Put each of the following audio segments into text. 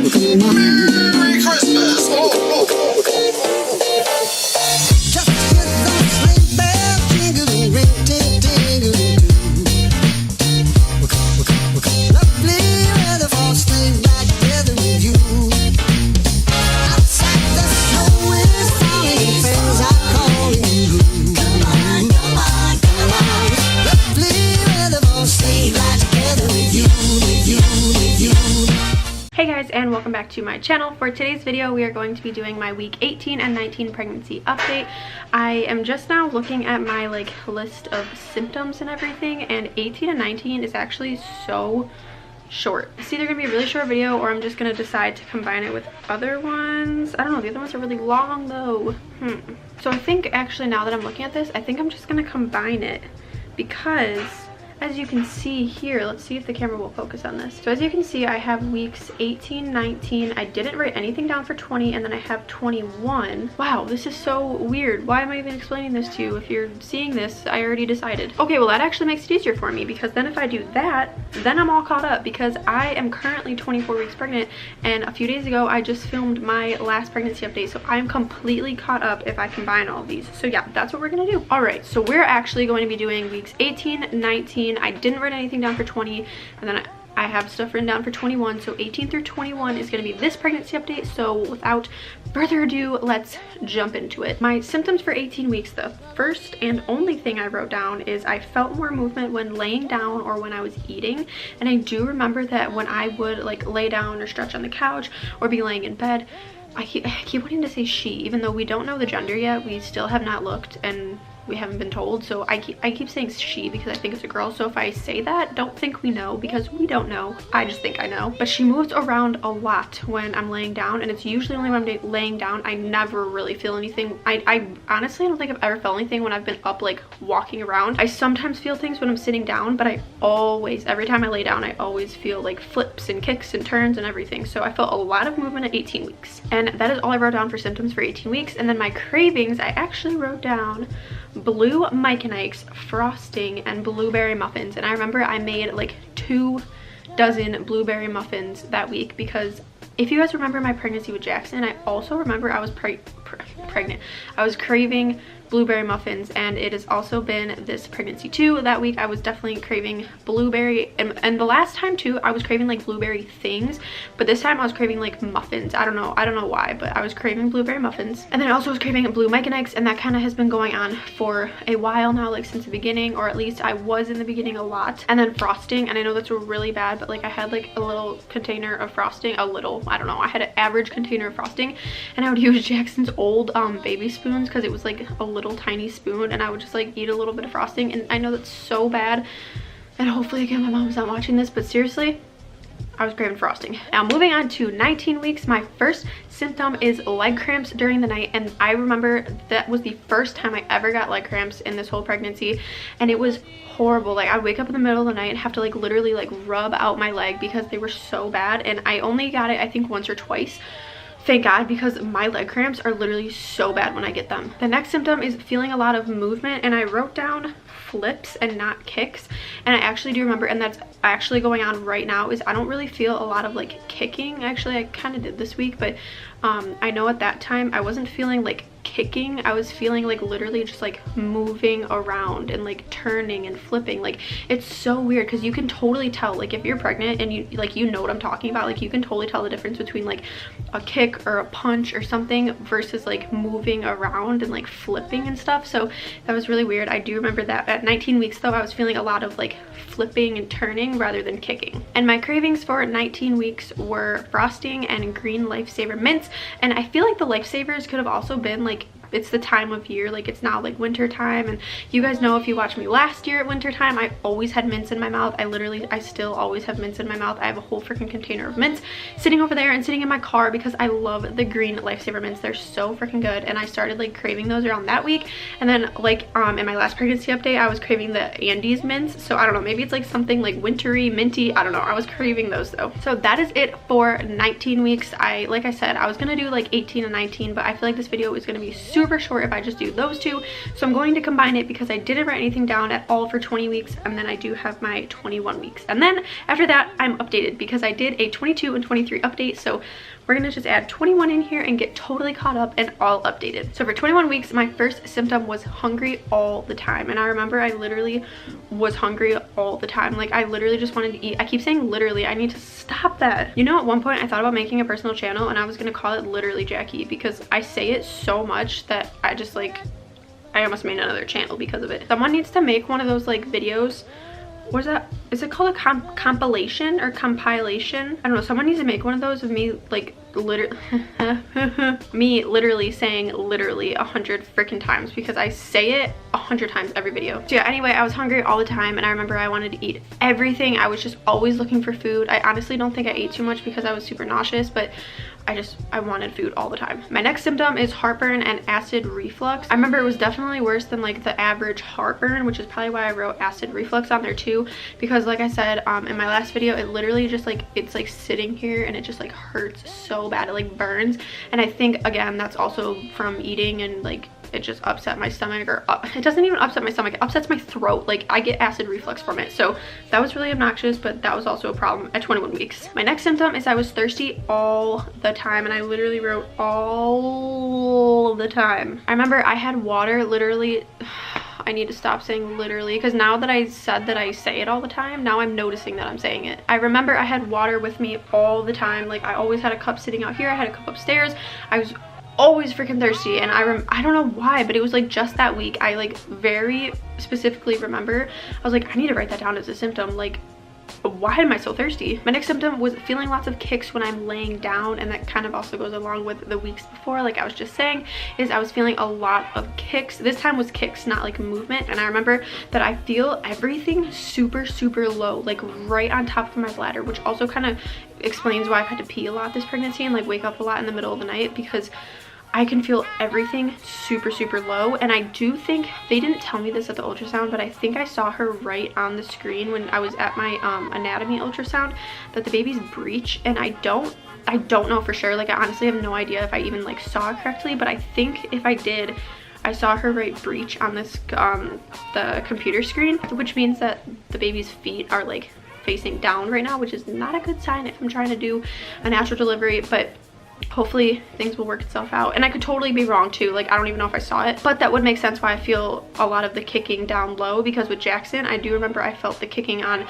Merry Christmas! Just hear those sleigh bells jingling, ring, ting, ting, lovely weather for staying right together with you. Outside the snow is falling, friends are calling you. Come on, come on, come on. Lovely weather for staying right together with you, with you, with you. Hey guys, and welcome back to my channel. For today's video, we are going to be doing my week 18 and 19 pregnancy update. I am just now looking at my list of symptoms and everything, and 18 and 19 is actually so short. It's either gonna be a really short video or I'm just gonna decide to combine it with other ones. I don't know, the other ones are really long though. So I think actually, now that I'm looking at this, I think I'm just gonna combine it because as you can see here, let's see if the camera will focus on this. So as you can see, I have weeks 18, 19. I didn't write anything down for 20, and then I have 21. Wow, this is so weird. Why am I even explaining this to you? If you're seeing this, I already decided. Okay, well that actually makes it easier for me, because then if I do that, then I'm all caught up, because I am currently 24 weeks pregnant, and a few days ago I just filmed my last pregnancy update, so I'm completely caught up if I combine all of these. So yeah, that's what we're gonna do. All right, so we're actually going to be doing weeks 18, 19. I didn't write anything down for 20, and then I have stuff written down for 21. So 18 through 21 is going to be this pregnancy update. So without further ado, let's jump into it. My symptoms for 18 weeks, the first and only thing I wrote down is I felt more movement when laying down or when I was eating. And I do remember that when I would lay down or stretch on the couch or be laying in bed, I keep wanting to say she, even though we don't know the gender yet. We still have not looked and we haven't been told, so I keep saying she because I think it's a girl. So if I say that, don't think we know, because we don't know. I just think I know. But she moves around a lot when I'm laying down, and it's usually only when I'm laying down. I never really feel anything. I honestly don't think I've ever felt anything when I've been up walking around. I sometimes feel things when I'm sitting down, but I always, every time I lay down, I always feel flips and kicks and turns and everything. So I felt a lot of movement at 18 weeks, and that is all I wrote down for symptoms for 18 weeks. And then my cravings, I actually wrote down blue Mike and Ike's frosting and blueberry muffins. And I remember I made 2 dozen blueberry muffins that week, because if you guys remember my pregnancy with Jackson, I also remember I was pregnant. I was craving blueberry muffins, and it has also been this pregnancy too. That week I was definitely craving blueberry, and the last time too I was craving blueberry things, but this time I was craving muffins. I don't know why, but I was craving blueberry muffins. And then I also was craving blue Mike and Ike's, and that kind of has been going on for a while now, since the beginning, or at least I was in the beginning a lot. And then frosting, and I know that's really bad, but I had a little container of frosting, I don't know, I had an average container of frosting, and I would use Jackson's old baby spoons, because it was a little tiny spoon, and I would just eat a little bit of frosting. And I know that's so bad, and hopefully again my mom's not watching this, but seriously, I was craving frosting. Now moving on to 19 weeks, my first symptom is leg cramps during the night, and I remember that was the first time I ever got leg cramps in this whole pregnancy, and it was horrible. I'd wake up in the middle of the night and have to literally rub out my leg because they were so bad, and I only got it I think once or twice. Thank God, because my leg cramps are literally so bad when I get them. The next symptom is feeling a lot of movement, and I wrote down flips and not kicks, and I actually do remember, and that's actually going on right now, is I don't really feel a lot of kicking. Actually, I kind of did this week, but I know at that time I wasn't feeling kicking. I was feeling literally just moving around and turning and flipping. It's so weird, because you can totally tell if you're pregnant and you know what I'm talking about. You can totally tell the difference between a kick or a punch or something versus moving around and flipping and stuff. So that was really weird. I do remember that. At 19 weeks though, I was feeling a lot of flipping and turning rather than kicking. And my cravings for 19 weeks were frosting and green Lifesaver mints, and I feel the Lifesavers could have also been it's the time of year, it's now winter time, and you guys know, if you watched me last year at winter time, I always had mints in my mouth. I still always have mints in my mouth. I have a whole freaking container of mints sitting over there and sitting in my car, because I love the green Lifesaver mints. They're so freaking good, and I started craving those around that week. And then in my last pregnancy update, I was craving the Andes mints, so I don't know, maybe it's something wintry, minty, I don't know. I was craving those though. So that is it for 19 weeks. Like I said, I was gonna do 18 and 19, but I feel this video is gonna be super super short if I just do those two. So I'm going to combine it because I didn't write anything down at all for 20 weeks, and then I do have my 21 weeks. And then after that, I'm updated because I did a 22 and 23 update. So we're gonna just add 21 in here and get totally caught up and all updated. So for 21 weeks, my first symptom was hungry all the time. And I remember I literally was hungry all the time. Like I literally just wanted to eat. I keep saying literally, I need to stop that. You know, at one point I thought about making a personal channel and I was gonna call it literally Jackie, because I say it so much that I just like, I almost made another channel because of it. Someone needs to make one of those like videos. What is that? Is it called a compilation or compilation? I don't know. Someone needs to make one of those of me like literally me literally saying literally 100 freaking times, because I say it 100 times every video. So yeah, anyway, I was hungry all the time and I remember I wanted to eat everything. I was just always looking for food. I honestly don't think I ate too much because I was super nauseous, but I wanted food all the time. My next symptom is heartburn and acid reflux. I remember it was definitely worse than like the average heartburn, which is probably why I wrote acid reflux on there too, because like I said in my last video, it literally just like, it's like sitting here and it just like hurts so bad. It like burns. And I think again, that's also from eating, and like it just upset my stomach, or it doesn't even upset my stomach, it upsets my throat. Like I get acid reflux from it. So that was really obnoxious, but that was also a problem at 21 weeks. My next symptom is I was thirsty all the time, and I literally wrote all the time. I remember I had water literally, I need to stop saying literally, because now that I said that I say it all the time, now I'm noticing that I'm saying it. I remember I had water with me all the time. Like I always had a cup sitting out here, I had a cup upstairs. I was always freaking thirsty, and I don't know why, but it was like just that week I like very specifically remember I was like, I need to write that down as a symptom. Like, why am I so thirsty? My next symptom was feeling lots of kicks when I'm laying down, and that kind of also goes along with the weeks before. Like I was just saying, is I was feeling a lot of kicks. This time was kicks, not like movement. And I remember that I feel everything super low, like right on top of my bladder, which also kind of explains why I've had to pee a lot this pregnancy and like wake up a lot in the middle of the night, because I can feel everything super low. And I do think, they didn't tell me this at the ultrasound, but I think I saw her right on the screen when I was at my anatomy ultrasound, that the baby's breech. And I don't know for sure. Like I honestly have no idea if I even like saw it correctly, but I think if I did, I saw her right breech on this the computer screen, which means that the baby's feet are like facing down right now, which is not a good sign if I'm trying to do a natural delivery. But hopefully things will work itself out, and I could totally be wrong too. Like I don't even know if I saw it, but that would make sense why I feel a lot of the kicking down low, because with Jackson I do remember I felt the kicking on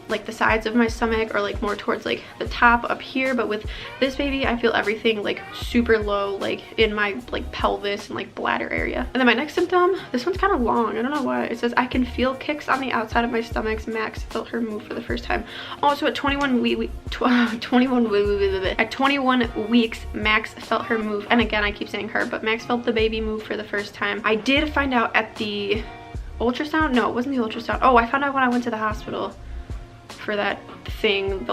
like the sides of my stomach, or like more towards like the top up here. But with this baby I feel everything like super low, like in my like pelvis and like bladder area. And then my next symptom, this one's kind of long, I don't know why. It says I can feel kicks on the outside of my stomach. Max felt her move for the first time. Also at 21 weeks, Max felt her move. And again, I keep saying her, but Max felt the baby move for the first time. I did find out at the ultrasound. No, it wasn't the ultrasound. Oh, I found out when I went to the hospital for that thing.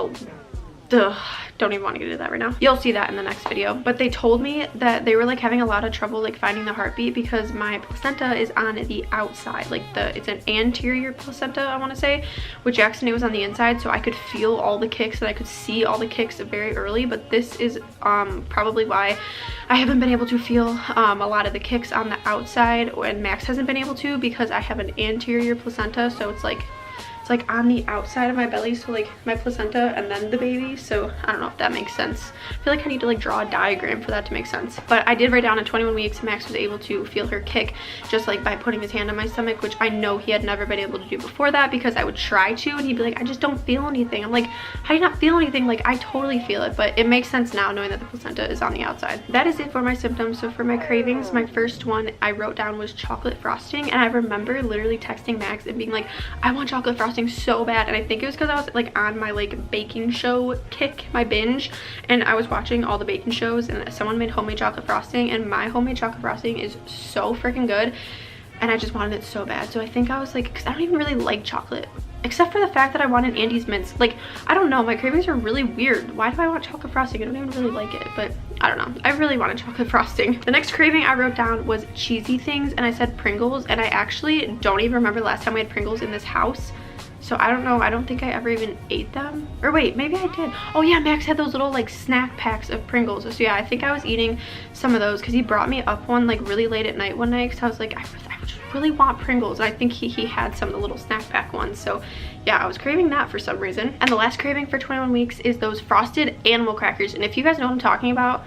Don't even want to get into that right now. You'll see that in the next video. But they told me that they were like having a lot of trouble like finding the heartbeat, because my placenta is on the outside. Like it's an anterior placenta, I want to say. With Jackson it was on the inside, so I could feel all the kicks and I could see all the kicks very early. But this is probably why I haven't been able to feel a lot of the kicks on the outside, and Max hasn't been able to, because I have an anterior placenta. So it's like on the outside of my belly, so like my placenta and then the baby. So I don't know if that makes sense. I feel like I need to like draw a diagram for that to make sense. But I did write down at 21 weeks Max was able to feel her kick just like by putting his hand on my stomach, which I know he had never been able to do before that, because I would try to and he'd be like, I just don't feel anything. I'm like, how do you not feel anything? Like I totally feel it. But it makes sense now knowing that the placenta is on the outside. That is it for my symptoms. So for my cravings, my first one I wrote down was chocolate frosting, and I remember literally texting Max and being like, I want chocolate frosting so bad. And I think it was because I was like on my like baking show kick, my binge, and I was watching all the baking shows, and someone made homemade chocolate frosting, and my homemade chocolate frosting is so freaking good, and I just wanted it so bad. So I think I was like, because I don't even really like chocolate, except for the fact that I wanted Andy's mints. Like I don't know, my cravings are really weird. Why do I want chocolate frosting? I don't even really like it, but I don't know, I really wanted chocolate frosting. The next craving I wrote down was cheesy things, and I said Pringles, and I actually don't even remember the last time we had Pringles in this house. So I don't know, I don't think I ever even ate them. Or wait, maybe I did. Oh yeah, Max had those little like snack packs of Pringles. So yeah, I think I was eating some of those because he brought me up one like really late at night one night because I was like, I just really want Pringles. And I think he had some of the little snack pack ones. So yeah, I was craving that for some reason. And the last craving for 21 weeks is those frosted animal crackers. And if you guys know what I'm talking about,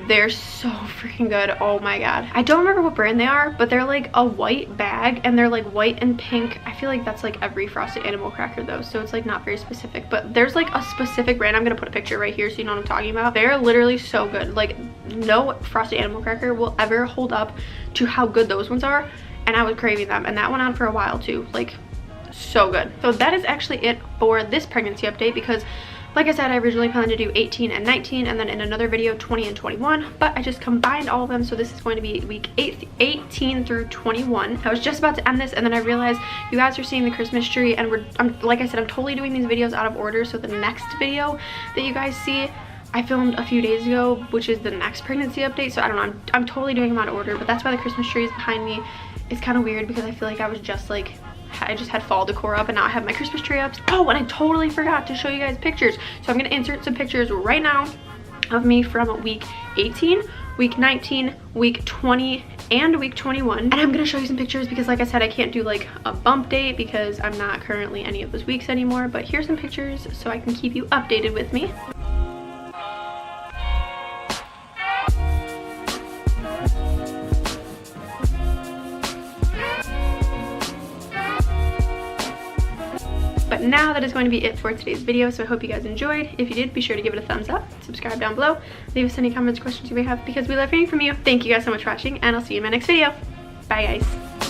they're so freaking good. Oh my god, I don't remember what brand they are, but they're like a white bag and they're like white and pink. I feel like that's like every frosted animal cracker though, so it's like not very specific, but there's like a specific brand. I'm gonna put a picture right here so you know what I'm talking about. They're literally so good. Like no frosted animal cracker will ever hold up to how good those ones are, and I was craving them, and that went on for a while too. Like so good. So that is actually it for this pregnancy update, because like I said, I originally planned to do 18 and 19 and then in another video 20 and 21, but I just combined all of them, so this is going to be week 18 through 21. I was just about to end this and then I realized you guys are seeing the Christmas tree, and like I said, I'm totally doing these videos out of order, so the next video that you guys see I filmed a few days ago, which is the next pregnancy update. So I don't know, I'm totally doing them out of order, but that's why the Christmas tree is behind me. It's kind of weird because I feel like I just had fall decor up and now I have my Christmas tree up. Oh, and I totally forgot to show you guys pictures. So I'm gonna insert some pictures right now of me from week 18, week 19, week 20, and week 21. And I'm gonna show you some pictures because like I said, I can't do like a bump date because I'm not currently any of those weeks anymore, but here's some pictures so I can keep you updated with me. But now that is going to be it for today's video, so I hope you guys enjoyed. If you did, be sure to give it a thumbs up, subscribe down below, leave us any comments, questions you may have, because we love hearing from you. Thank you guys so much for watching, and I'll see you in my next video. Bye guys.